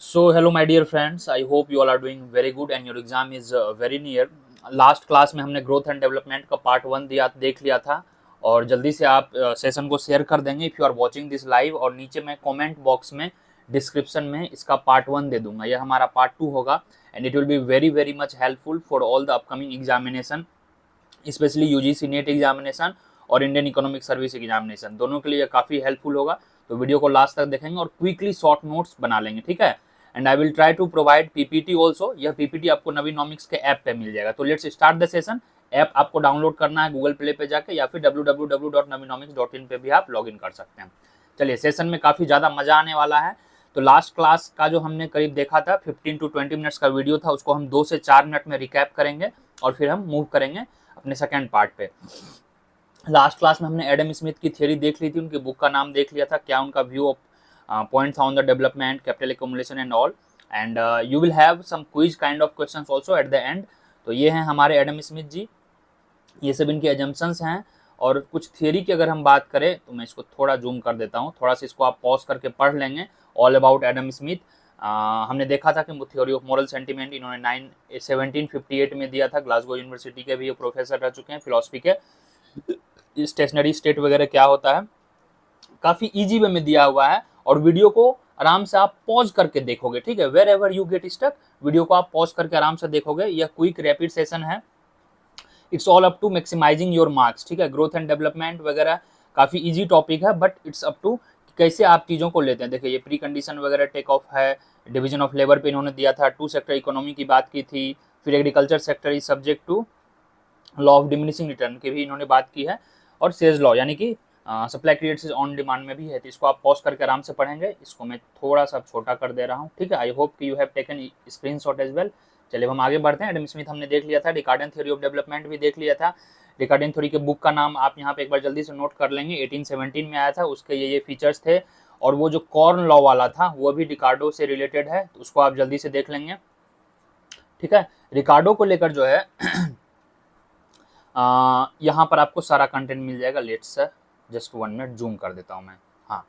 So, hello my dear friends, I hope you all are doing very good and your exam is very near. Last class में हमने growth and development का part 1 देख लिया था और जल्दी से आप सेशन को शेयर कर देंगे if you are watching this live, और नीचे मैं कमेंट बॉक्स में डिस्क्रिप्शन में इसका पार्ट 1 दे दूंगा। यह हमारा पार्ट 2 होगा and it will be very very much helpful for all the upcoming examination, specially UGC net examination और इंडियन इकोनॉमिक सर्विस एग्जामिनेशन, दोनों के लिए काफ़ी हेल्पफुल होगा। तो वीडियो को लास्ट तक देखेंगे और क्विकली शॉर्ट नोट्स बना लेंगे, ठीक है। And I will try to provide PPT also. यह पीपीटी आपको नवीनॉमिक्स के ऐप पे मिल जाएगा। तो let's start the session. App आपको डाउनलोड करना है गूगल प्ले पे जाके या फिर www.navinomics.in पे भी आप लॉगिन कर सकते हैं। चलिए, सेशन में काफ़ी ज़्यादा मज़ा आने वाला है। तो लास्ट क्लास का जो हमने करीब देखा था 15 to 20 मिनट्स का वीडियो था, उसको हम 2 से 4 मिनट में रिकैप करेंगे और फिर हम मूव करेंगे अपने सेकेंड पार्ट पे। लास्ट क्लास में हमने एडम स्मिथ की थियरी देख ली थी, उनकी बुक का नाम देख लिया था, क्या उनका view of points on the development, capital accumulation and all. And you will have some quiz kind of questions also at the end. तो ये हैं हमारे एडम स्मिथ जी, ये सब इनके एजम्पशंस हैं। और कुछ थियरी की अगर हम बात करें तो मैं इसको थोड़ा जूम कर देता हूँ, थोड़ा सा इसको आप पॉज करके पढ़ लेंगे। ऑल अबाउट एडम स्मिथ हमने देखा था कि थ्योरी ऑफ मॉरल सेंटिमेंट इन्होंने 1758 में दिया था। ग्लासगो यूनिवर्सिटी के भी ये प्रोफेसर रह चुके हैं फिलॉसफी के। स्टेशनरी स्टेट वगैरह क्या होता है, काफ़ी ईजी वे में दिया हुआ है और वीडियो को आराम से आप पॉज करके देखोगे, ठीक है। Wherever you get stuck, video को आप पॉज करके आराम से देखोगे। यह क्विक रैपिड सेशन है। It's all up to maximising your marks, ठीक है। ग्रोथ एंड डेवलपमेंट वगैरह काफ़ी ईजी टॉपिक है, बट इट्स अप टू कैसे आप चीज़ों को लेते हैं। देखिए, ये प्री कंडीशन वगैरह टेक ऑफ है, डिवीजन ऑफ लेबर पे इन्होंने दिया था, 2 सेक्टर इकोनॉमी की बात की थी, फिर agriculture sector is subject to law of diminishing return की भी इन्होंने बात की है, और सेज लॉ यानी कि सप्लाई क्रिएट्स ऑन डिमांड में भी है। तो इसको आप पॉज करके आराम से पढ़ेंगे। इसको मैं थोड़ा सा छोटा कर दे रहा हूँ, ठीक है। आई होप कि you have taken screenshot as well. चलिए हम आगे बढ़ते हैं। एडम स्मिथ हमने देख लिया था, रिकार्डन थ्योरी ऑफ डेवलपमेंट भी देख लिया था। रिकार्डन थ्योरी के बुक का नाम आप यहाँ पे एक बार जल्दी से नोट कर लेंगे, 1817 में आया था। उसके ये फीचर्स थे, और वो जो कॉर्न लॉ वाला था वो भी रिकार्डो से रिलेटेड है, तो उसको आप जल्दी से देख लेंगे, ठीक है। रिकार्डो को लेकर जो है यहाँ पर आपको सारा कंटेंट मिल जाएगा। लेट्स जस्ट 1 मिनट जूम कर देता हूँ मैं। हाँ,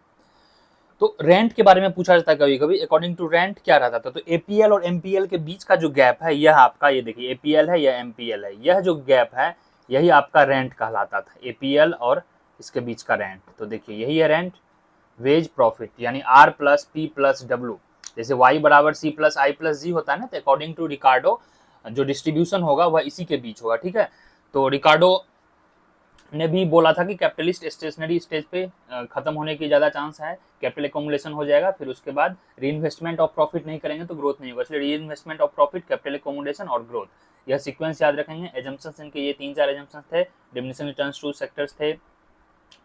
तो रेंट के बारे में पूछा जाता है कभी कभी। अकॉर्डिंग टू रेंट क्या रहता था, तो एपीएल और एमपीएल के बीच का जो गैप है, यह आपका, ये देखिए एपीएल है या एमपीएल है, यह जो गैप है यही आपका रेंट कहलाता था, एपीएल और इसके बीच का रेंट। तो देखिए यही है रेंट, वेज प्रॉफिट, यानी R plus P plus W. जैसे वाई बराबर सी प्लस आई प्लस जी होता है ना, तो अकॉर्डिंग टू रिकार्डो जो डिस्ट्रीब्यूशन होगा वह इसी के बीच होगा, ठीक है। तो रिकार्डो ने भी बोला था कि कैपिटलिस्ट स्टेशनरी स्टेज पे खत्म होने की ज़्यादा चांस है, कैपिटल एकोमुलेशन हो जाएगा, फिर उसके बाद री इन्वेस्टमेंट ऑफ प्रॉफिट नहीं करेंगे तो ग्रोथ नहीं होगा। इसलिए री investment of profit, capital accumulation और ग्रोथ, यह सीक्वेंस याद रखेंगे। एजम्पशंस इनके ये 3-4 एजम्पशंस थे। डिमिनिशिंग रिटर्न्स टू सेक्टर्स थे,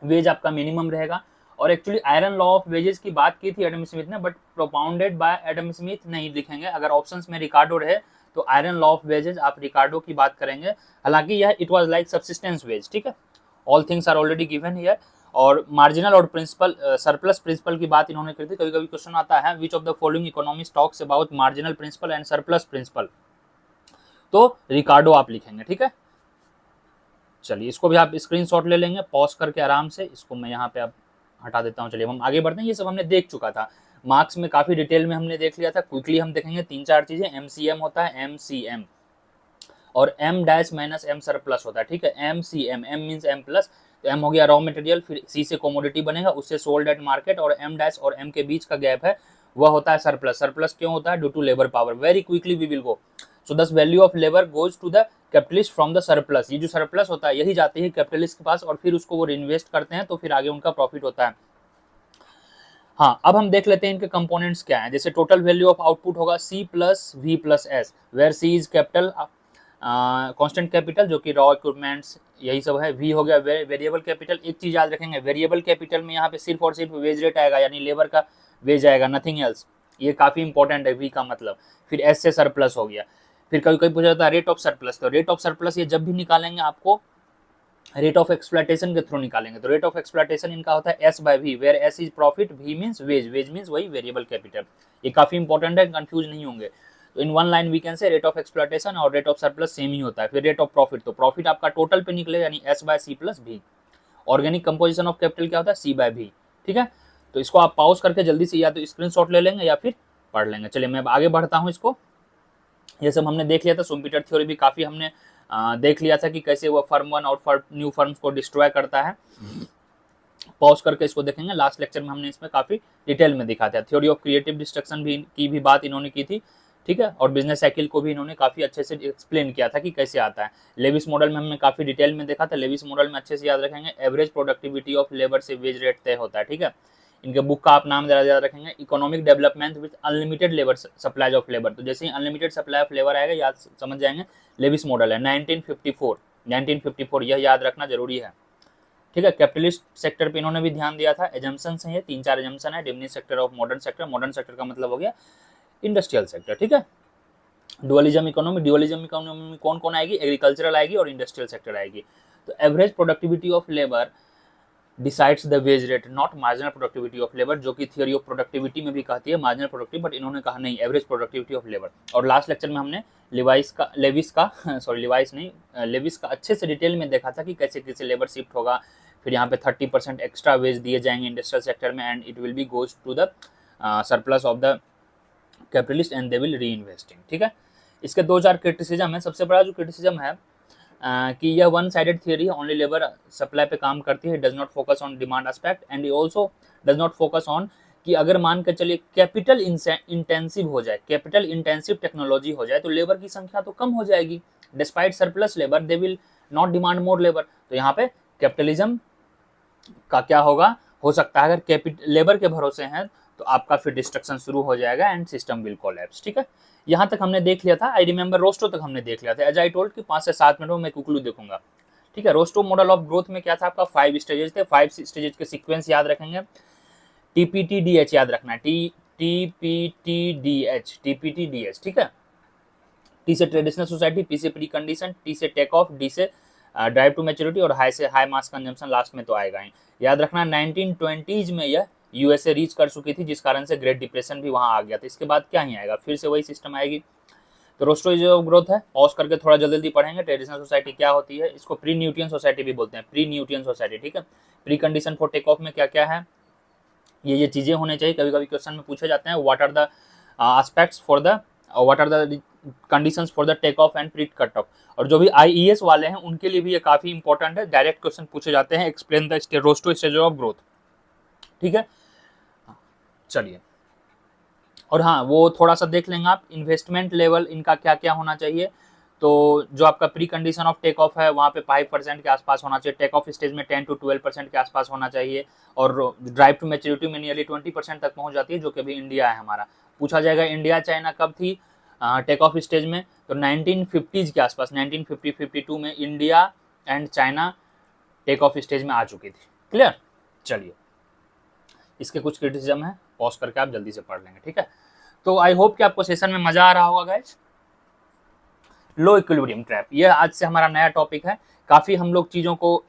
वेज आपका मिनिमम रहेगा। और actually iron law of wages की बात की थी एडम स्मिथ ने, but propounded bye Adam Smith नहीं लिखेंगे। अगर ऑप्शंस में रिकार्डो रहे तो आयरन लॉ ऑफ वेजेस आप रिकार्डो की बात करेंगे। हालांकि यह it was like subsistence wage, ठीक है। All things are already given here. और मार्जिनल और प्रिंसिपल सरप्लस प्रिंसिपल की बात इन्होंने की थी। कभी कभी क्वेश्चन आता है, which of the following economics talks about marginal principle and surplus principle, तो रिकार्डो आप लिखेंगे, ठीक है। चलिए इसको भी आप स्क्रीनशॉट ले लेंगे पॉज करके आराम से। इसको मैं यहाँ पे अब हटा देता हूँ। चलिए हम आगे बढ़ते हैं। ये सब हमने देख चुका था, मार्क्स में काफ़ी डिटेल में हमने देख लिया था। क्विकली हम देखेंगे 3-4 चीज़ें। एमसीएम होता है, एमसीएम, और M dash minus M surplus होता है, ठीक है। MCM, M means M plus, तो एम हो गया रॉ मटेरियल, फिर सी से कोमोडिटी बनेगा, उससे सोल्ड एट मार्केट, और एम डैश और एम के बीच का गैप है वह होता है सरप्लस। सरप्लस क्यों होता है? Due to labour power. Very quickly we will go. So this value of labour goes to the capitalist from the surplus. ये जो सरप्लस होता है यही जाती है कैपिटलिस्ट के पास, और फिर उसको वो इन्वेस्ट करते हैं, तो फिर आगे उनका प्रॉफिट होता है। हाँ, अब हम देख लेते हैं इनके कंपोनेंट्स क्या हैं। जैसे टोटल वैल्यू ऑफ आउटपुट होगा C plus V plus S, where C is capital, constant capital जो कि रॉ इक्विपमेंट्स यही सब है। वी हो गया वेरिएबल कैपिटल। एक चीज याद रखेंगे, वेरिएबल कैपिटल में यहाँ पे सिर्फ और सिर्फ वेज रेट आएगा, यानी लेबर का वेज आएगा, नथिंग एल्स। ये काफी इंपॉर्टेंट है, वी का मतलब। फिर एस से सरप्लस हो गया। फिर कभी कभी पूछा जाता है रेट ऑफ सरप्लस, तो रेट ऑफ सरप्लस ये जब भी निकालेंगे आपको रेट ऑफ एक्सप्लॉयटेशन के थ्रू निकालेंगे। तो रेट ऑफ एक्सप्लॉयटेशन इनका होता है S by V, where S is profit, V means wage, wage means वही वेरिएबल कैपिटल। ये काफी इंपॉर्टेंट है, कंफ्यूज नहीं होंगे। तो in one line we can say rate of exploitation और रेट ऑफ सरप्लस सेम ही होता है। फिर रेट ऑफ प्रॉफिट, तो प्रॉफिट आपका टोटल पे निकलेगा, यानी एस बाय सी प्लस भी। ऑर्गेनिक कंपोजिशन ऑफ कैपिटल क्या होता है? सी बाय भी, ठीक है। तो इसको आप पॉज करके जल्दी से या तो स्क्रीनशॉट ले लेंगे या फिर पढ़ लेंगे। चलिए मैं अब आगे बढ़ता हूँ इसको। ये सब हमने देख लिया था, सुम्पीटर थ्योरी भी काफ़ी हमने देख लिया था कि कैसे वो फर्म वन और न्यू फर्म्स को डिस्ट्रॉय करता है। पॉज करके इसको देखेंगे, लास्ट लेक्चर में हमने इसमें काफ़ी डिटेल में दिखा था। थ्योरी ऑफ क्रिएटिव डिस्ट्रक्शन की भी बात इन्होंने की थी, ठीक है, और बिजनेस साइकिल को भी इन्होंने काफ़ी अच्छे से एक्सप्लेन किया था कि कैसे आता है। लेविस मॉडल में हमने काफ़ी डिटेल में देखा था। लेविस मॉडल में अच्छे से याद रखेंगे, एवरेज प्रोडक्टिविटी ऑफ लेबर से वेज रेट तय होता है, ठीक है। इनके बुक का आप नाम ज़्यादा याद रखेंगे, economic development with unlimited labour supply of labour. तो जैसे ही अनलिमिटेड सप्लाई ऑफ लेबर आएगा याद समझ जाएंगे, लेविस मॉडल है 1954 यह याद रखना जरूरी है, ठीक है। कैपिटलिस्ट सेक्टर पे इन्होंने भी ध्यान दिया था। एजम्पशंस हैं ये 3-4 एजम्पशन है। Diminish sector of modern sector, modern sector का मतलब हो गया इंडस्ट्रियल सेक्टर, ठीक है। डुअलिज्म इकोनॉमी में कौन कौन आएगी, एग्रीकल्चरल आएगी और इंडस्ट्रियल सेक्टर आएगी। तो average productivity of labour decides the wage rate, not marginal productivity of labour, जो कि थियोरी ऑफ प्रोडक्टिविटी में भी कहती है मार्जिनल प्रोडक्टिव, बट इन्होंने कहा नहीं, एवरेज प्रोडक्टिविटी ऑफ लेबर। और लास्ट लेक्चर में हमने लेविस का अच्छे से डिटेल में देखा था कि कैसे कैसे लेबर शिफ्ट होगा। फिर यहाँ पे 30% एक्स्ट्रा वेज दिए जाएंगे इंडस्ट्रियल सेक्टर में, and it will be goes to the surplus of the capitalist and they will reinvesting, ठीक है। इसके 2-4 क्रिटिसिज्म है। सबसे बड़ा जो क्रिटिसिज्म है कि यह वन साइडेड थियरी है, ओनली लेबर सप्लाई पे काम करती है, does not focus on demand aspect, and also does not focus on कि अगर मान कर चलिए कैपिटल इंटेंसिव हो जाए, कैपिटल इंटेंसिव टेक्नोलॉजी हो जाए तो लेबर की संख्या तो कम हो जाएगी। Despite surplus labour they will not demand more labour. तो यहाँ पे कैपिटलिज्म का क्या होगा, हो सकता है अगर लेबर के भरोसे हैं तो आपका फिर डिस्ट्रक्शन शुरू हो जाएगा एंड सिस्टम विल कोलैप्स, ठीक है। यहाँ तक हमने देख लिया था। आई रिमेंबर रोस्टो तक हमने देख लिया था। एज आई टोल्ड कि 5 से 7 मिनट में मैं कुकलू देखूंगा, ठीक है। रोस्टो मॉडल ऑफ ग्रोथ में क्या था आपका, 5 स्टेजेस थे। 5 स्टेजेस के सीक्वेंस याद रखेंगे। TPTDH याद रखना है, TPTDH, ठीक है। T से ट्रेडिशनल सोसाइटी, P से प्री कंडीशन, T से टेक ऑफ, D से ड्राइव टू मैच्योरिटी, और हाई से हाई मास कंजम्पशन लास्ट में तो आएगा ही। याद रखना 1920s में यह यूएसए रीच कर चुकी थी, जिस कारण से ग्रेट डिप्रेशन भी वहां आ गया था। इसके बाद क्या ही आएगा, फिर से वही सिस्टम आएगी। तो रोस्टो जो ग्रोथ है, पॉज करके थोड़ा जल्दी जल्दी पढ़ेंगे। ट्रेडिशनल सोसाइटी क्या होती है, इसको प्री न्यूटियन सोसाइटी भी बोलते हैं, प्री न्यूटियन सोसाइटी, ठीक है। Pre condition for take off में क्या क्या है, ये चीजें होने चाहिए। कभी कभी क्वेश्चन में पूछे जाते हैं, what are the aspects for the, what are the conditions for the take off and pre cut off. और जो भी आईईएस वाले हैं उनके लिए भी ये काफी इंपॉर्टेंट है, डायरेक्ट क्वेश्चन पूछे जाते हैं, explain the Rostow stage of growth, ठीक है। चलिए, और हाँ वो थोड़ा सा देख लेंगे आप, इन्वेस्टमेंट लेवल इनका क्या क्या होना चाहिए। तो जो आपका pre condition of take off है वहाँ पे 5% के आसपास होना चाहिए। टेक ऑफ स्टेज में 10 to 12% के आसपास होना चाहिए। और ड्राइव टू मैच्योरिटी में नियरली 20% तक पहुँच जाती है, जो कि अभी इंडिया है हमारा। पूछा जाएगा इंडिया चाइना कब थी टेक ऑफ स्टेज में, तो 1950s के आसपास, 1950-52 में India and China take off stage में आ चुकी थी। क्लियर। चलिए, इसके कुछ क्रिटिसिज्म है, पॉज करके आप जल्दी से पढ़ लेंगे, ठीक है। तो आई होप कि आपको सेशन में मजा आ रहा होगा गाइस। लो इक्विलिब्रियम ट्रैप, यह आज से हमारा नया टॉपिक है। काफी हम लोग चीजों को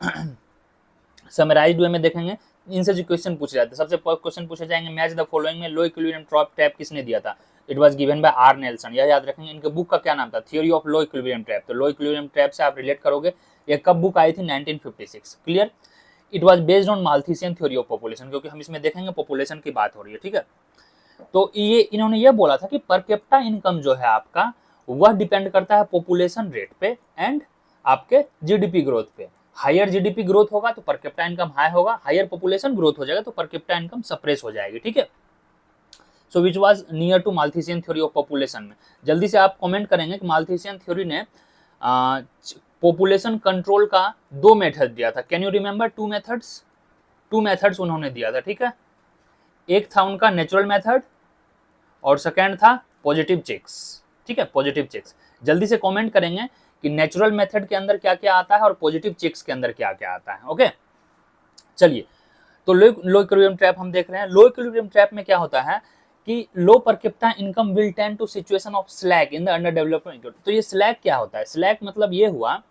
समराइज्ड वे में देखेंगे। इनसे जो क्वेश्चन पूछे जाते हैं, सबसे क्वेश्चन पूछे जाएंगे, मैच द फॉलोइंग में लो इक्विलिब्रियम ट्रैप किसने दिया था। It was given by R Nelson, यह याद रखेंगे। इनके बुक का क्या नाम था, theory of low equilibrium trap. तो लो इक्विलिब्रियम ट्रैप से आप रिलेट करोगे, ये कब बुक आई थी, 1956। Clear. It was based on Malthusian theory of population, क्योंकि हम इसमें देखेंगे पॉपुलेशन की बात हो रही है, ठीक है। तो ये इन्होंने ये बोला था कि पर कैपिटा इनकम जो है आपका, वह डिपेंड करता है पॉपुलेशन रेट पे एंड आपके जीडीपी ग्रोथ पे। हायर जीडीपी ग्रोथ होगा तो पर कैपिटा इनकम हाई होगा, हायर पॉपुलेशन ग्रोथ हो जाएगा तो पर कैपिटा इनकम सप्रेस हो जाएगी, ठीक है। So which was near to Malthusian theory of population में। जल्दी से आप कमेंट करेंगे कि माल्थीसियन थ्योरी ने पॉपुलेशन कंट्रोल का 2 मेथड दिया था। Can you remember 2 methods? 2 methods उन्होंने दिया था, ठीक है। एक था उनका नेचुरल मेथड और सेकेंड था पॉजिटिव चेक्स, ठीक है, पॉजिटिव चेक्स। जल्दी से कमेंट करेंगे कि नेचुरल मेथड के अंदर क्या क्या आता है और पॉजिटिव चेक्स के अंदर क्या क्या आता है। ओके, चलिए। तो लो इक्विलिब्रियम ट्रैप हम देख रहे हैं। लो इक्विलिब्रियम ट्रैप में क्या होता है कि low per capita income will tend to situation of slack in the under development. तो ये स्लैक क्या होता है, स्लैक मतलब ये हुआ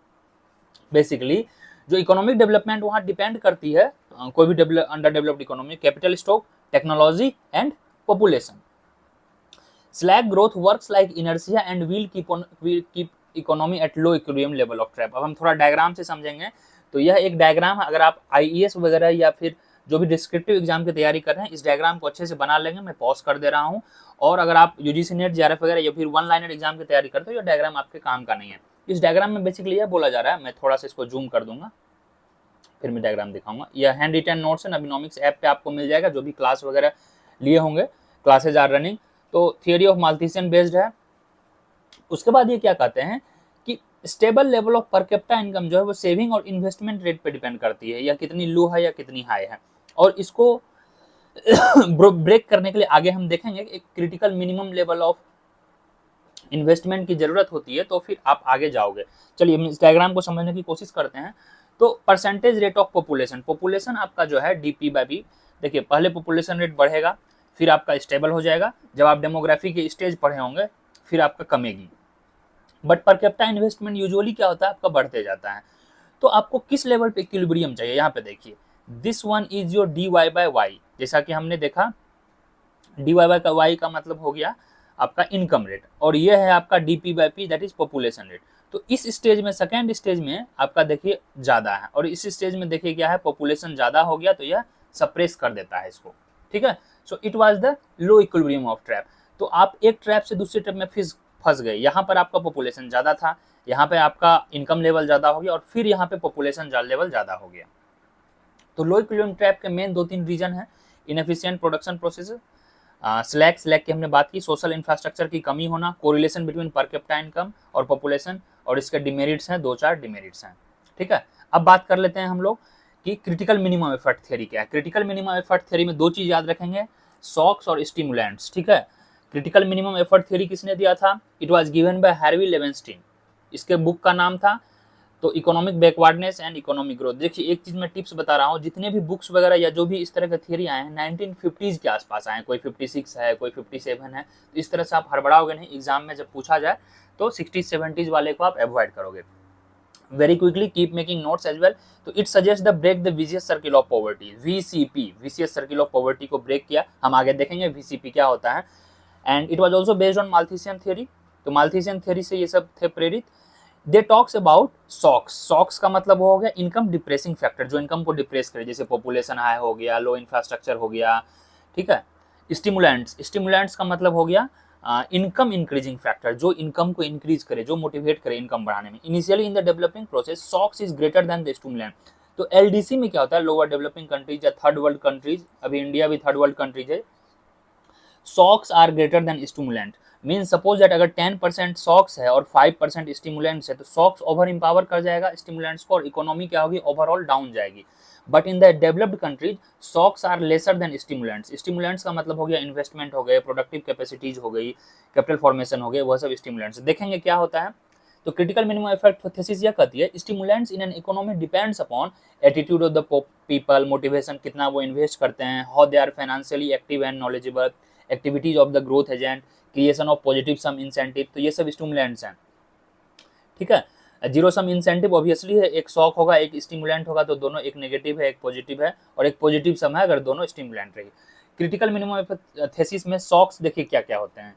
बेसिकली जो इकोनॉमिक डेवलपमेंट वहां डिपेंड करती है, कोई भी under developed economy, capital stock, technology and population. Slack growth works like inertia and will keep economy at low equilibrium level of trap. अब हम थोड़ा डायग्राम से समझेंगे। तो यह एक डायग्राम है, अगर आप आईईएस वगैरह या फिर जो भी डिस्क्रिप्टिव एग्जाम की तैयारी कर रहे हैं इस डायग्राम को अच्छे से बना लेंगे। मैं पॉज कर दे रहा हूँ। और अगर आप यूजीसी नेट, जेआरएफ वगैरह या फिर वन लाइनर एग्जाम की तैयारी करते हो, ये डायग्राम आपके काम का नहीं है। इस डायग्राम में बेसिकली यह बोला जा रहा है, मैं थोड़ा सा इसको जूम कर दूंगा, फिर मैं डायग्राम दिखाऊंगा। यह हैंड रिटन नोट्स है, नबीनॉमिक्स ऐप पे आपको मिल जाएगा, जो भी क्लास वगैरह लिए होंगे, क्लासेज आर रनिंग। तो थियरी ऑफ माल्थीसियन बेस्ड है। उसके बाद ये क्या कहते हैं कि स्टेबल लेवल ऑफ पर कैपिटा इनकम जो है वो सेविंग और इन्वेस्टमेंट रेट पे डिपेंड करती है, या कितनी लो है या कितनी हाई है। और इसको ब्रेक करने के लिए आगे हम देखेंगे कि एक critical minimum level of investment की जरूरत होती है, तो फिर आप आगे जाओगे। चलिए हम इस डायग्राम को समझने की कोशिश करते हैं। तो percentage rate of population, population आपका जो है डीपी बाई बी, देखिए पहले पॉपुलेशन रेट बढ़ेगा, फिर आपका स्टेबल हो जाएगा, जब आप डेमोग्राफी के स्टेज पढ़े होंगे फिर आपका कमेगी। But per capita investment usually क्या होता है, आपका बढ़ते जाता है। तो आपको किस लेवल पे इक्विलिब्रियम चाहिए, यहाँ पे देखिए this one is your D Y by Y. जैसा कि हमने देखा डी वाई बाई का वाई का मतलब हो गया आपका इनकम रेट, और ये है आपका DP by P, that is population rate. तो इस स्टेज में, सेकेंड स्टेज में आपका देखिए ज़्यादा है, और इस स्टेज में देखिए क्या है, पॉपुलेशन ज़्यादा हो गया तो यह सप्रेस कर देता है इसको, ठीक है। So it was the low equilibrium of trap. तो आप एक ट्रैप से दूसरे ट्रैप में फंस गए। यहाँ पर आपका पॉपुलेशन ज़्यादा था, यहाँ पे आपका इनकम लेवल ज़्यादा हो गया, और फिर यहाँ पे पॉपुलेशन लेवल ज़्यादा हो गया। तो लो इक्विलिब्रियम ट्रैप के मेन 2-3 रीजन है। इनएफिशिएंट प्रोडक्शन प्रोसेस, स्लैक की हमने बात की, सोशल इंफ्रास्ट्रक्चर की कमी होना, कोरिलेशन बिटवीन पर कैपिटा इनकम और पॉपुलेशन, और इसके डिमेरिट्स हैं, 2-4 डिमेरिट्स हैं, ठीक है। अब बात कर लेते हैं हम लोग कि क्रिटिकल मिनिमम एफर्ट थ्योरी क्या है। क्रिटिकल मिनिमम एफर्ट थ्योरी में 2 चीज याद रखेंगे, शॉक्स और स्टिमुलेंट्स, ठीक है। क्रिटिकल मिनिमम एफर्ट थ्योरी किसने दिया था, it was given by Harvey Leibenstein, इसके बुक का नाम था। तो economic backwardness and economic growth. देखिए एक चीज मैं टिप्स बता रहा हूँ, जितने भी बुक्स वगैरह या जो भी इस तरह के थियरी आए हैं 1950s के आसपास आए हैं, कोई 56 है, कोई 57 है, तो इस तरह से आप हड़बड़ाओगे नहीं, एग्जाम में जब पूछा जाए तो 60s-70s वाले को आप अवॉइड करोगे। Very quickly keep making notes as well. तो it suggest the break the vicious circle of poverty, VCP, vicious circle of poverty को ब्रेक किया। हम आगे देखेंगे वीसीपी क्या होता है। And it was also based on Malthusian theory. तो माल्थीसियन थ्योरी से ये सब थे प्रेरित। दे टॉक्स अबाउट सॉक्स, सॉक्स का मतलब हो गया इनकम डिप्रेसिंग फैक्टर, जो इनकम को डिप्रेस करे, जैसे पॉपुलेशन हाई हो गया, लो इंफ्रास्ट्रक्चर हो गया, ठीक है। स्टिमुलेंट्स, स्टिमुलेंट्स का मतलब हो गया इनकम इंक्रीजिंग फैक्टर, जो इनकम को इंक्रीज करे, जो मोटिवेट करे इनकम बढ़ाने में। Initially in the developing process shocks is greater than the stimulant. तो एलडीसी में क्या होता है, लोअर डेवलपिंग कंट्रीज या थर्ड वर्ल्ड कंट्रीज, अभी इंडिया भी थर्ड वर्ल्ड कंट्रीज है, shocks are greater than stimulant. Mean suppose that अगर 10% सॉक्स है और 5% स्टिमुलेंट्स है, तो सॉक्स ओवर इंपावर कर जाएगा स्टिमुलेंट्स को, और इकोनॉमी क्या होगी, ओवरऑल डाउन जाएगी। But in the developed countries shocks are lesser than stimulants. Stimulants का मतलब हो गया इन्वेस्टमेंट हो गए, प्रोडक्टिव कैपेसिटीज हो गई, कैपिटल फॉर्मेशन हो गए, वह सब स्टिमुलेंट्स। देखेंगे क्या होता है। तो क्रिटिकल मिनिमम इफेक्ट थीसिस यह कहती है, stimulants in an economy depends upon attitude of the people, motivation, कितना वो इन्वेस्ट करते हैं, how they are financially active and knowledgeable, activities of the growth agent, creation of positive sum incentive. तो ये सब स्टिमुलेंट्स हैं, ठीक है। जीरो सम इंसेंटिव ऑब्वियसली है, एक शॉक होगा एक स्टिमुलेंट होगा, तो दोनों, एक नेगेटिव है एक पॉजिटिव है, और एक पॉजिटिव सम है अगर दोनों स्टिमुलेंट रही। क्रिटिकल मिनिमम थीसिस में शॉक्स देखिए क्या क्या होते हैं।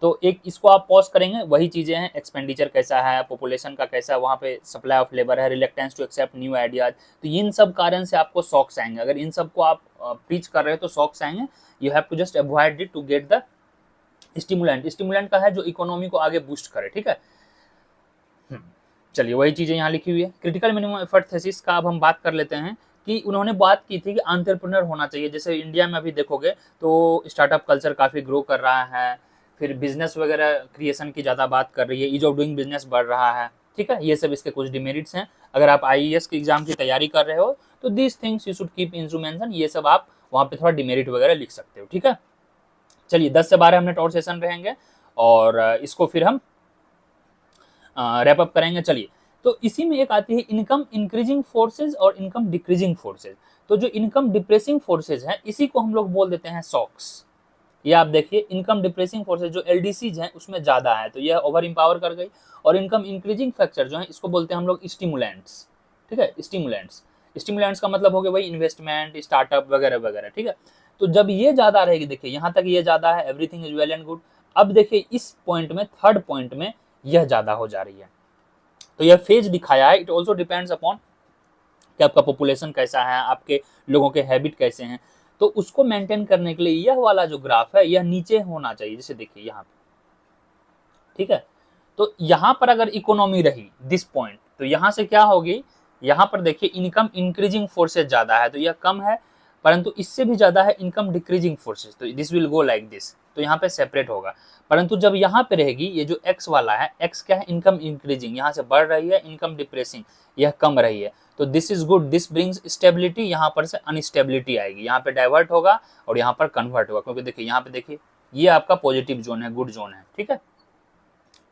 तो एक इसको आप पॉज करेंगे, वही चीजें हैं, एक्सपेंडिचर कैसा है, पॉपुलेशन का कैसा है, वहाँ पे सप्लाई ऑफ लेबर है, reluctance to accept new ideas. तो इन सब कारण से आपको शॉक्स आएंगे। अगर इन सब को आप प्रीच कर रहे हो तो शॉक्स आएंगे। You have to just avoid it to get the stimulant. Stimulant का है जो इकोनॉमी को आगे बूस्ट करे, ठीक है। चलिए वही चीजें यहाँ लिखी हुई है। क्रिटिकल मिनिमम एफर्ट थीसिस का अब हम बात कर लेते हैं कि उन्होंने बात की थी कि एंटरप्रेन्योर होना चाहिए। जैसे इंडिया में अभी देखोगे तो स्टार्टअप कल्चर काफ़ी ग्रो कर रहा है, फिर बिजनेस वगैरह क्रिएशन की ज़्यादा बात कर रही है, ईज ऑफ डूइंग बिजनेस बढ़ रहा है, ठीक है। ये सब इसके कुछ डिमेरिट्स हैं। अगर आप आईएएस के एग्जाम की तैयारी कर रहे हो तो this things you should keep in mention, ये सब आप वहाँ पे थोड़ा डिमेरिट वगैरह लिख सकते हो, ठीक है। चलिए 10 से 12 मिनट और सेशन रहेंगे, और इसको फिर हम रैप अप करेंगे। चलिए, तो इसी में एक आती है इनकम इंक्रीजिंग फोर्सेज और इनकम डिक्रीजिंग फोर्सेज। तो जो इनकम डिप्रेसिंग फोर्सेज हैं इसी को हम लोग बोल देते हैं सॉक्स। ये आप देखिए, इनकम डिप्रेसिंग फोर्सेज जो एलडीसीज हैं उसमें ज़्यादा है, तो यह ओवर इंपावर कर गई। और इनकम इंक्रीजिंग फैक्टर जो है इसको बोलते हैं हम लोग स्टिमुलेंट्स, ठीक है। स्टिमुलेंट्स, स्टिमुलेंट्स का मतलब हो गया वही इन्वेस्टमेंट, स्टार्टअप वगैरह वगैरह, ठीक है। तो जब ये ज़्यादा रहेगी, देखिए यहाँ तक ये ज़्यादा है, everything is well and good. अब देखिए इस पॉइंट में, थर्ड पॉइंट में यह ज़्यादा हो जा रही है, तो यह फेज दिखाया है। इट ऑल्सो डिपेंड्स अपॉन कि आपका पॉपुलेशन कैसा है, आपके लोगों के हैबिट कैसे हैं। तो उसको मेंटेन करने के लिए यह वाला जो ग्राफ है यह नीचे होना चाहिए, जैसे देखिए यहाँ पे, ठीक है। तो यहाँ पर अगर इकोनॉमी रही दिस पॉइंट, तो यहाँ से क्या होगी, यहाँ पर देखिए इनकम इंक्रीजिंग फोर्सेज ज्यादा है तो यह कम है, परंतु इससे भी ज्यादा है इनकम डिक्रीजिंग फोर्सेज, तो this will go like this, तो यहाँ पे सेपरेट होगा। परंतु जब यहाँ पे रहेगी ये जो एक्स वाला है, एक्स क्या है, इनकम इंक्रीजिंग, यहाँ से बढ़ रही है, इनकम डिप्रेसिंग, यह कम रही है, तो this is good, this brings stability, यहाँ पर से अनस्टेबिलिटी आएगी, यहाँ पे डाइवर्ट होगा और यहाँ पर कन्वर्ट होगा, क्योंकि देखिए यहाँ पे देखिए ये आपका पॉजिटिव जोन है, गुड जोन है, ठीक है।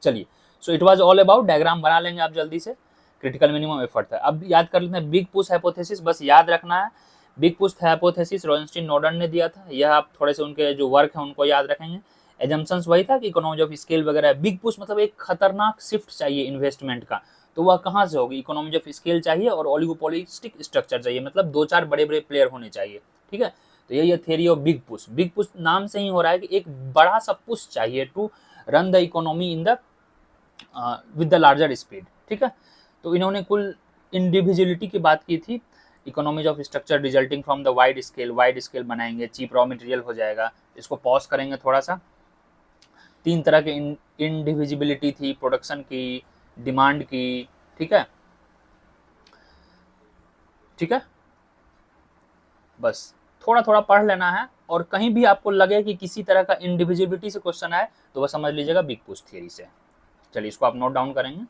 चलिए, so it was all about, diagram बना लेंगे आप जल्दी से, क्रिटिकल मिनिमम एफर्ट था। अब याद कर लेते हैं बिग पुश हाइपोथेसिस, बस याद रखना है, बिग पुश हाइपोथेसिस रोजेंस्टीन नॉर्डन ने दिया था, यह आप थोड़े से उनके जो वर्क है उनको याद रखेंगे। एजम्पशंस वही था कि इकोनॉमी ऑफ स्केल वगैरह है। बिग पुश मतलब एक खतरनाक शिफ्ट चाहिए इन्वेस्टमेंट का, तो वह कहाँ से होगी, इकोनॉमी ऑफ स्केल चाहिए और ओलिगोपोलिस्टिक स्ट्रक्चर चाहिए, मतलब 2-4 बड़े बड़े प्लेयर होने चाहिए, ठीक है। तो यही है theory of big push. Big push नाम से ही हो रहा है कि एक बड़ा सा पुश चाहिए to run the economy in the with the larger speed, ठीक है। तो इन्होंने कुल इंडिविजुअलिटी की बात की थी, economies of structure resulting from the wide scale बनाएंगे, चीप रॉ मटेरियल हो जाएगा। इसको पॉज करेंगे थोड़ा सा। 3 तरह के इंडिविजिबिलिटी थी, प्रोडक्शन की, डिमांड की, ठीक है, ठीक है। बस थोड़ा थोड़ा पढ़ लेना है, और कहीं भी आपको लगे कि किसी तरह का इंडिविजुअलिटी से क्वेश्चन आए तो वह समझ लीजिएगा बिग पुश थियरी से। चलिए इसको आप नोट डाउन करेंगे।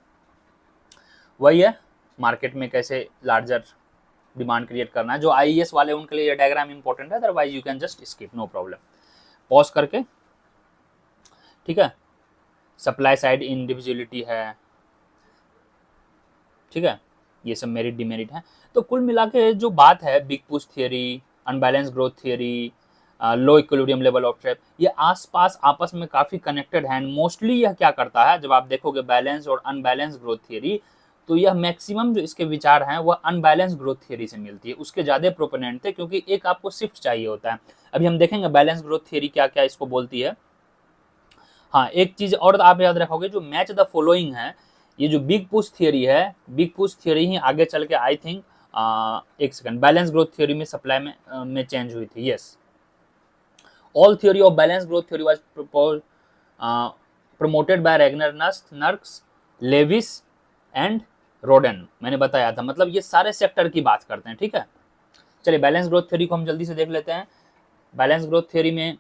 वही है मार्केट में कैसे लार्जर डिमांड क्रिएट करना है, जो आईएएस वाले उनके लिए ये डायग्राम इंपॉर्टेंट है, otherwise you can just skip, no problem. Pause करके, ठीक है। सप्लाई साइड इंडिविजुअलिटी है, ठीक है, ये सब मेरिट डिमेरिट है। तो कुल मिला के जो बात है big push theory, unbalance growth theory, low equilibrium level of trap, ये आसपास आपस में काफी कनेक्टेड है। मोस्टली यह क्या करता है, जब आप देखोगे बैलेंस और अनबैलेंस ग्रोथ थियरी, तो यह मैक्सिमम जो इसके विचार हैं वह अनबैलेंस ग्रोथ थियरी से मिलती है, उसके ज्यादा प्रोपोनेंट थे, क्योंकि एक आपको शिफ्ट चाहिए होता है। अभी हम देखेंगे बैलेंस ग्रोथ थियरी क्या क्या इसको बोलती है। हाँ, एक चीज और आप याद रखोगे, जो मैच द फॉलोइंग है, ये जो बिग पुश थियरी है, बिग पुश थियरी ही आगे चल के आई थिंक एक सेकंड बैलेंस ग्रोथ थियरी में सप्लाई में चेंज हुई थी। Yes, all theory of balance growth theory was promoted by Ragnar Nurkse, Lewis and Rodan. मैंने बताया था, मतलब ये सारे सेक्टर की बात करते हैं, ठीक है। चलिए बैलेंस ग्रोथ थ्योरी को हम जल्दी से देख लेते हैं। बैलेंस ग्रोथ थ्योरी में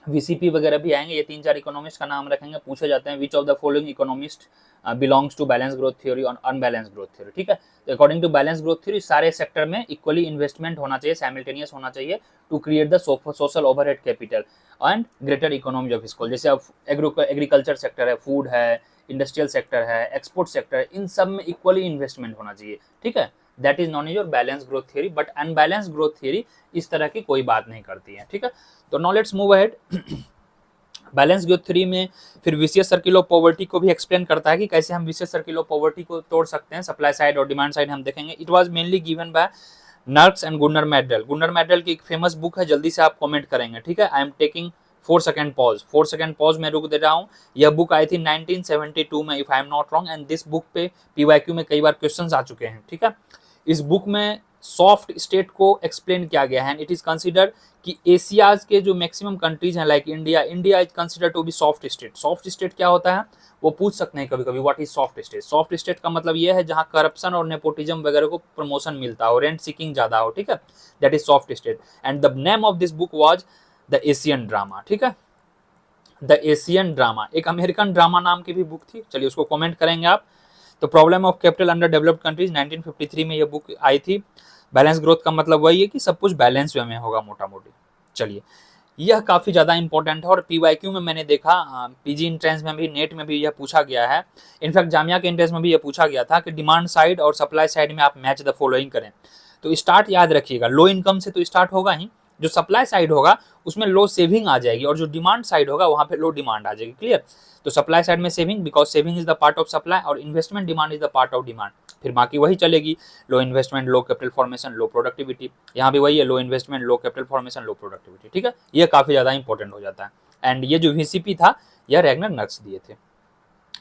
वीसीपी वगैरह भी आएंगे, ये 3-4 इकोनॉमिस्ट का नाम रखेंगे, पूछे जाते हैं which of the following economist belongs to balance growth theory और अनबैलेंस ग्रोथ थ्योरी, ठीक है। तो according to balance growth theory सारे सेक्टर में इक्वली इन्वेस्टमेंट होना चाहिए, साइमल्टेनियस होना चाहिए to create the social overhead capital and greater economy of scale. जैसे अब एग्रीकल्चर सेक्टर है, फूड है, इंडस्ट्रियल सेक्टर है, एक्सपोर्ट सेक्टर है, इन सब में इक्वली इन्वेस्टमेंट होना चाहिए, ठीक है। That is non is your balance growth theory, but unbalance growth theory इस तरह की कोई बात नहीं करती है, ठीक है। तो now let's move ahead. Balance growth theory में फिर विशियस सर्किल ऑफ पॉवर्टी को भी एक्सप्लेन करता है कि कैसे हम विशियस सर्किल ऑफ पॉवर्टी को तोड़ सकते हैं, सप्लाई साइड और डिमांड साइड हम देखेंगे। It was mainly given by Nurkse and Gunnar Myrdal. Gunnar Myrdal की एक फेमस बुक है, जल्दी से आप कमेंट करेंगे, ठीक है। I am taking 4 second pause, 4 second pause मैं रुक दे रहा हूँ। यह बुक आई थी 1972 में, if I am not wrong, and this book पे पीवाईक्यू में कई बार क्वेश्चंस आ चुके हैं, ठीक है। इस बुक में सॉफ्ट स्टेट को एक्सप्लेन किया गया है, एंड इट इज कंसिडर्ड कि एशियाज के जो मैक्सिमम कंट्रीज हैं like India, India is considered to be soft state. Soft state क्या होता है वो पूछ सकते हैं कभी कभी, what is soft state. Soft state का मतलब ये है जहां करप्शन और नेपोटिज्म वगैरह को प्रमोशन मिलता हो, रेंट सीकिंग ज्यादा हो, ठीक है, that is soft state. And the name of this book was the Asian drama, ठीक है, द एशियन ड्रामा। एक अमेरिकन ड्रामा नाम की भी बुक थी, चलिए उसको कमेंट करेंगे आप। तो problem of capital under developed countries 1953 में ये बुक आई थी। बैलेंस ग्रोथ का मतलब वही है कि सब कुछ बैलेंस वे में होगा मोटा मोटी। चलिए, यह काफ़ी ज़्यादा इंपॉर्टेंट है और पीवाईक्यू में मैंने देखा, पीजी एंट्रेंस में भी, नेट में भी यह पूछा गया है, इनफैक्ट जामिया के एंट्रेंस में भी यह पूछा गया था कि डिमांड साइड और सप्लाई साइड में आप मैच द फॉलोइंग करें। तो स्टार्ट याद रखिएगा, लो इनकम से तो स्टार्ट होगा ही, जो सप्लाई साइड होगा उसमें लो सेविंग आ जाएगी, और जो डिमांड साइड होगा वहाँ पे लो डिमांड आ जाएगी, क्लियर। तो सप्लाई साइड में saving, because saving is the part of supply, और investment demand is the part of demand, फिर बाकी वही चलेगी, low investment low capital formation low productivity. यहाँ भी वही है, low investment low capital formation low productivity, ठीक है। ये काफ़ी ज़्यादा इंपॉर्टेंट हो जाता है। एंड ये जो वीसीपी था यह रैगनर नर्क्स दिए थे।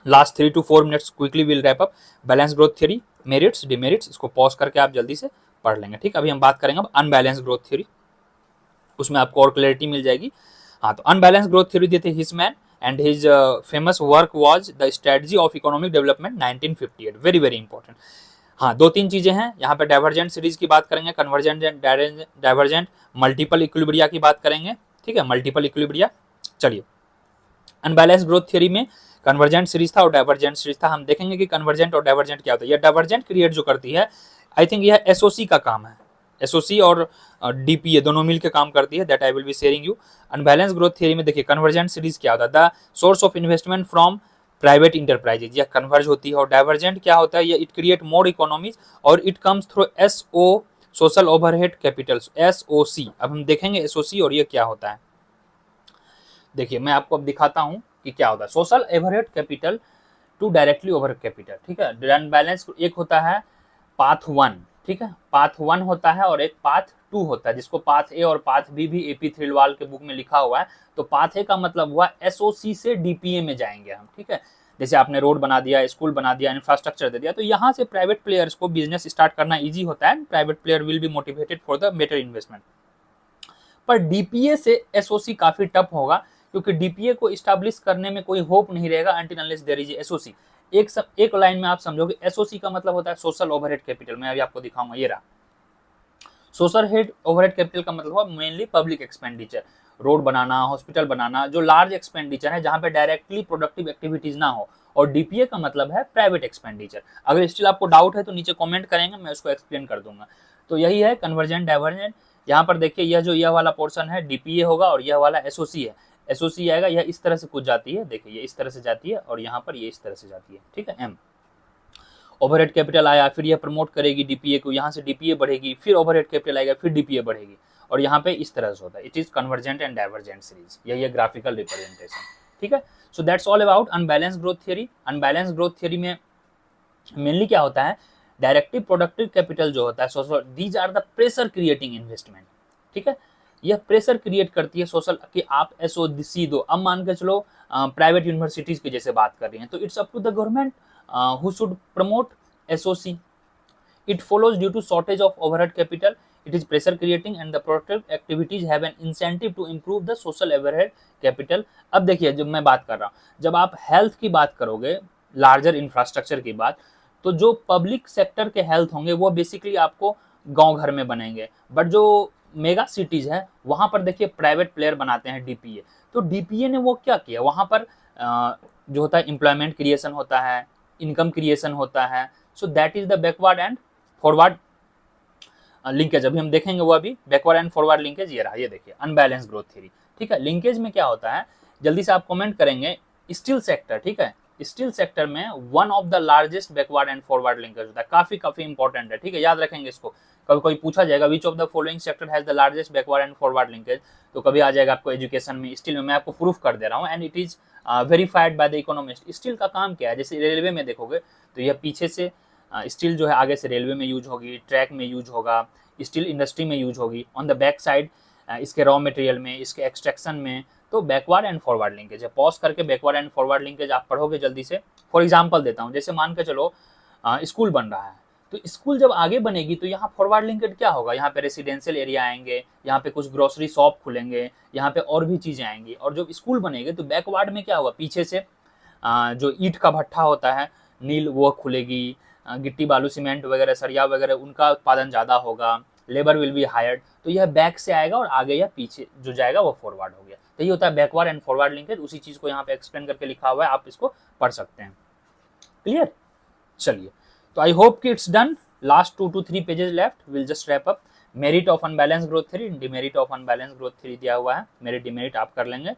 Last 3 to 4 minutes quickly will wrap up balance growth theory, merits demerits, इसको पॉज करके आप जल्दी से पढ़ लेंगे। ठीक, अभी हम बात करेंगे अब अनबैलेंस ग्रोथ थ्योरी, उसमें आपको और क्लैरिटी मिल जाएगी। हाँ, तो अनबैलेंस ग्रोथ थ्योरी देते Hirschman and his famous work was the strategy of economic development 1958, very very important. हाँ, 2-3 चीजें हैं यहाँ पे, डाइवर्जेंट सीरीज की बात करेंगे, convergent and divergent, multiple equilibria की बात करेंगे। ठीक है, मल्टीपल इक्विलिब्रिया। चलिए, अनबैलेंस ग्रोथ थ्योरी में कन्वर्जेंट सीरीज था और डाइवर्जेंट सीरीज था। हम देखेंगे कि कन्वर्जेंट और डाइवर्जेंट क्या होता है। यह डाइवर्जेंट क्रिएट जो करती है, आई थिंक यह एसओसी का काम है, एसओसी और डीपीए दोनों मिलकर काम करती है, that I will be sharing you. Unbalance growth theory में देखिए कन्वर्जेंट सीरीज क्या होता है, the source of investment from private enterprises, यह कन्वर्ज होती है। और डाइवर्जेंट क्या होता है, ये इट क्रिएट मोर इकोनॉमीज और it comes through SO, social overhead capitals, SOC. अब हम देखेंगे एसओसी और ये क्या होता है। देखिए, मैं आपको अब दिखाता हूं कि क्या होता है social overhead capital to directly over capital. ठीक है, अनबैलेंस एक होता है पाथ 1, ठीक है, पाथ 1 होता है और एक पाथ 2 होता है, जिसको पाथ ए और पाथ बी भी एपी थ्रिलवाल के बुक में लिखा हुआ है। तो पाथ ए का मतलब हुआ एसओसी से डीपीए में जाएंगे हम। ठीक है, जैसे आपने रोड बना दिया, स्कूल बना दिया, इंफ्रास्ट्रक्चर दे दिया, तो यहाँ से प्राइवेट प्लेयर्स को बिजनेस स्टार्ट करना ईजी होता है, private player will be motivated for the better investment. पर डीपीए से एसओसी काफी टफ होगा, क्योंकि डीपीए को इस्टेब्लिश करने में कोई होप नहीं रहेगा until unless there is SOC. एक लाइन में आप समझोगे, एसओसी का मतलब होता है सोशल ओवरहेड कैपिटल। मैं अभी आपको दिखाऊंगा, ये रहा सोशल हेड ओवरहेड कैपिटल का मतलब हुआ मेनली पब्लिक एक्सपेंडिचर, रोड बनाना, हॉस्पिटल बनाना, जो लार्ज एक्सपेंडिचर है जहां पे डायरेक्टली प्रोडक्टिव एक्टिविटीज ना हो। और डीपीए का मतलब है प्राइवेट एक्सपेंडिचर। अगर स्टिल आपको डाउट है तो नीचे कमेंट करेंगे, मैं उसको एक्सप्लेन कर दूंगा। तो यही है कन्वर्जेंट डाइवर्जेंट। यहाँ पर देखिए, यह जो यह वाला पोर्शन है डीपीए होगा और यह वाला एसओसी है। एसओसी आएगा, यह इस तरह से कुछ जाती है, देखिए ये इस तरह से जाती है और यहाँ पर ये इस तरह से जाती है। ठीक है, एम ओवरहेड कैपिटल आया, फिर यह प्रमोट करेगी डीपीए को, यहाँ से डीपीए बढ़ेगी, फिर ओवरहेड कैपिटल आएगा, फिर डीपीए बढ़ेगी, और यहाँ पे इस तरह से होता है। It is convergent and divergent series, यही है ग्राफिकल रिप्रेजेंटेशन। ठीक है, so that's all about unbalance growth theory. Unbalance growth theory में मेनली क्या होता है, डायरेक्टिव प्रोडक्टिव कैपिटल जो होता है social, these are the pressure creating investment. ठीक है, यह प्रेशर क्रिएट करती है सोशल कि आप एसओसी दो। अब मान के चलो प्राइवेट यूनिवर्सिटीज की जैसे बात कर रही हैं, तो it's up to the government who should promote SOC. It follows due to shortage of overhead capital. It is pressure creating and the productive activities have an incentive to improve the social overhead capital. अब देखिए, जब मैं बात कर रहा हूँ, जब आप हेल्थ की बात करोगे, लार्जर इंफ्रास्ट्रक्चर की बात, तो जो पब्लिक सेक्टर के हेल्थ होंगे वो बेसिकली आपको गांव घर में बनेंगे। बट जो मेगा सिटीज है वहां पर देखिए प्राइवेट प्लेयर बनाते हैं डीपीए। तो डीपीए ने वो क्या किया, वहां पर जो होता है एम्प्लॉयमेंट क्रिएशन होता है, इनकम क्रिएशन होता है। So that is the backward and forward linkage. अभी हम देखेंगे वो, अभी बैकवर्ड एंड फॉरवर्ड लिंकेज ये रहा, ये देखिए अनबैलेंस ग्रोथ थ्योरी। ठीक है, लिंकेज में क्या होता है, जल्दी से आप कमेंट करेंगे, स्टील सेक्टर। ठीक है, स्टील सेक्टर में one of the largest backward and forward linkage होता है, काफी इंपॉर्टेंट है। ठीक है, याद रखेंगे इसको, कभी कोई पूछा जाएगा विच of the following sector has the largest backward and forward linkage, तो कभी आ जाएगा आपको एजुकेशन में, स्टील में। मैं आपको प्रूफ कर दे रहा हूँ and it is verified by the economist. Steel का काम क्या है, जैसे रेलवे में देखोगे तो यह पीछे से स्टील जो है आगे से रेलवे में यूज होगी, ट्रैक में यूज होगा, स्टील इंडस्ट्री में यूज होगी, ऑन द बैक साइड इसके रॉ मटेरियल में, इसके एक्सट्रैक्शन में। तो बैकवर्ड एंड फॉरवर्ड लिंकेज है, पॉज करके बैकवर्ड एंड फॉरवर्ड लिंकेज आप पढ़ोगे जल्दी से। फॉर एग्जांपल देता हूँ, जैसे मान के चलो स्कूल बन रहा है, तो स्कूल जब आगे बनेगी तो यहाँ फॉरवर्ड लिंकेज क्या होगा, यहाँ पे रेसिडेंशियल एरिया आएंगे, यहाँ पे कुछ ग्रोसरी शॉप खुलेंगे, यहाँ पे और भी चीजें आएंगी। और जब स्कूल बनेगी तो बैकवर्ड में क्या होगा, पीछे से जो ईंट का भट्ठा होता है नील, वो खुलेगी, गिट्टी बालू सीमेंट वगैरह सरिया वगैरह उनका उत्पादन ज़्यादा होगा, लेबर विल बी हायर्ड। तो यह बैक से आएगा और आगे या पीछे जो जाएगा वो फॉरवर्ड हो गया। तो ये होता है बैकवर्ड एंड फॉरवर्ड लिंकेज। उसी चीज़ को यहाँ पे एक्सप्लेन करके लिखा हुआ है, आप इसको पढ़ सकते हैं। क्लियर, चलिए, तो आई होप कि it's done. Last 2 to 3 pages left, will just wrap up. Merit of unbalance growth theory, demerit of unbalance growth theory दिया हुआ है, मेरिट डिमेरिट आप कर लेंगे।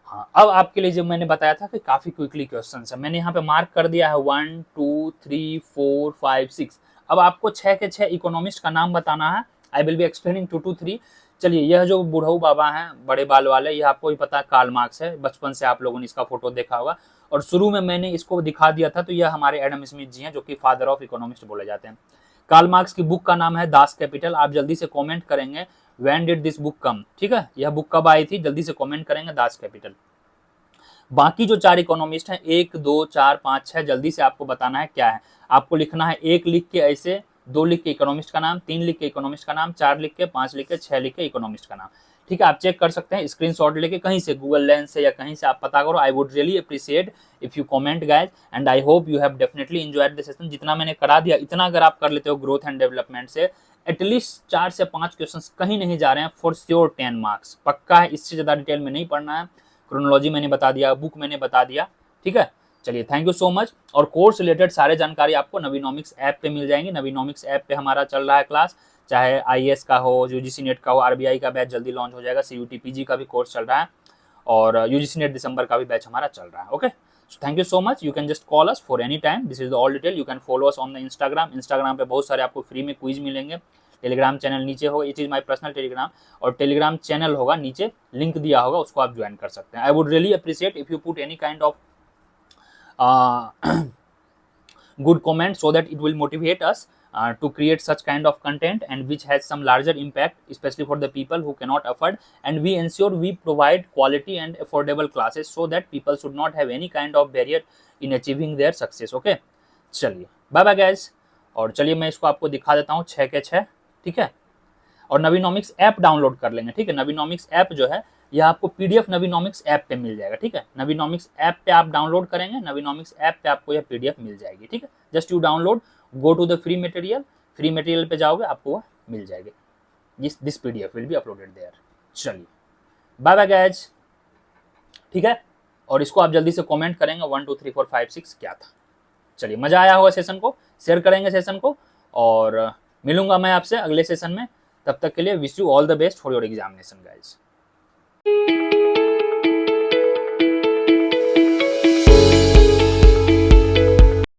हाँ, अब आपके लिए जो मैंने बताया था कि काफी क्विकली क्वेश्चन है, मैंने यहाँ पे मार्क कर दिया है 1 2 3 4 5 6। अब आपको 6 के 6 इकोनॉमिस्ट का नाम बताना है। आई विल बी एक्सप्लेनिंग 2 to 3। चलिए, यह जो बुढ़ऊ बाबा हैं बड़े बाल वाले, ये आपको ही पता है कार्ल मार्क्स है, बचपन से आप लोगों ने इसका फोटो देखा होगा। और शुरू में मैंने इसको दिखा दिया था, तो यह हमारे एडम स्मिथ जी हैं, जो कि फादर ऑफ इकोनॉमिस्ट बोले जाते हैं। कार्ल मार्क्स की बुक का नाम है दास कैपिटल। आप जल्दी से कमेंट करेंगे व्हेन डिड दिस बुक कम। ठीक है, यह बुक कब आई थी, जल्दी से कमेंट करेंगे दास कैपिटल। बाकी जो 4 इकोनॉमिस्ट हैं 1 2 4 5 6 जल्दी से आपको बताना है क्या है। आपको लिखना है 1 लिख के ऐसे, 2 लिख के इकोनॉमिस्ट का नाम, 3 लिख के इकोनॉमिस्ट का नाम, 4 लिख के, 5 लिख के, 6 लिख के इकोनॉमिस्ट का नाम। ठीक है, आप चेक कर सकते हैं स्क्रीनशॉट लेके कहीं से, गूगल लेंस से या कहीं से आप पता करो। I would really appreciate if you comment guys, and I hope you have definitely enjoyed the session. जितना मैंने करा दिया इतना अगर आप कर लेते हो ग्रोथ एंड डेवलपमेंट से, एटलीस्ट 4 से 5 क्वेश्चंस कहीं नहीं जा रहे हैं, फॉर श्योर 10 मार्क्स पक्का है। इससे ज़्यादा डिटेल में नहीं पढ़ना है। क्रोनोलॉजी मैंने बता दिया, बुक मैंने बता दिया। ठीक है, चलिए थैंक यू सो मच। और कोर्स रिलेटेड सारे जानकारी आपको नवीनॉमिक्स ऐप पे मिल जाएंगी। नवीनॉमिक्स ऐप पे हमारा चल रहा है क्लास, चाहे आईएएस का हो, यूजीसी नेट का हो, आरबीआई का बैच जल्दी लॉन्च हो जाएगा, सीयूटी पीजी का भी कोर्स चल रहा है, और यूजीसी नेट दिसंबर का भी बैच हमारा चल रहा है। Okay, so thank you so much. You can just call us for any time. This is all detail. You can follow us on the Instagram पे बहुत सारे आपको फ्री में क्विज मिलेंगे। टेलीग्राम चैनल नीचे होगा, it is my personal Telegram, और Telegram channel होगा नीचे, लिंक दिया होगा, उसको आप ज्वाइन कर सकते हैं। I would really appreciate if you put any kind of good comment so that it will motivate us to create such kind of content, and which has some larger impact, especially for the people who cannot afford, and we ensure we provide quality and affordable classes so that people should not have any kind of barrier in achieving their success. Okay, चलिए bye bye guys. और चलिए मैं इसको आपको दिखा देता हूँ 6 के 6। ठीक है, और नवीनॉमिक्स ऐप डाउनलोड कर लेंगे। ठीक है, नवीनॉमिक्स ऐप जो है यह आपको पीडीएफ नवीनॉमिक्स ऐप पे मिल जाएगा। ठीक है, नवीनॉमिक्स ऐप पे आप डाउनलोड करेंगे, नवीनॉमिक्स ऐप पे आपको यह पीडीएफ मिल जाएगी। ठीक है, just you download, go to the free material पे जाओगे, आपको वह मिल जाएगी। This PDF will be uploaded there. चलिए बाय बाय गाइज। ठीक है, और इसको आप जल्दी से कमेंट करेंगे 1 2 3 4 5 6 क्या था। चलिए, मजा आया होगा सेशन को, शेयर करेंगे सेशन को, और मिलूंगा मैं आपसे अगले सेशन में। तब तक के लिए wish you all the best for your examination guys.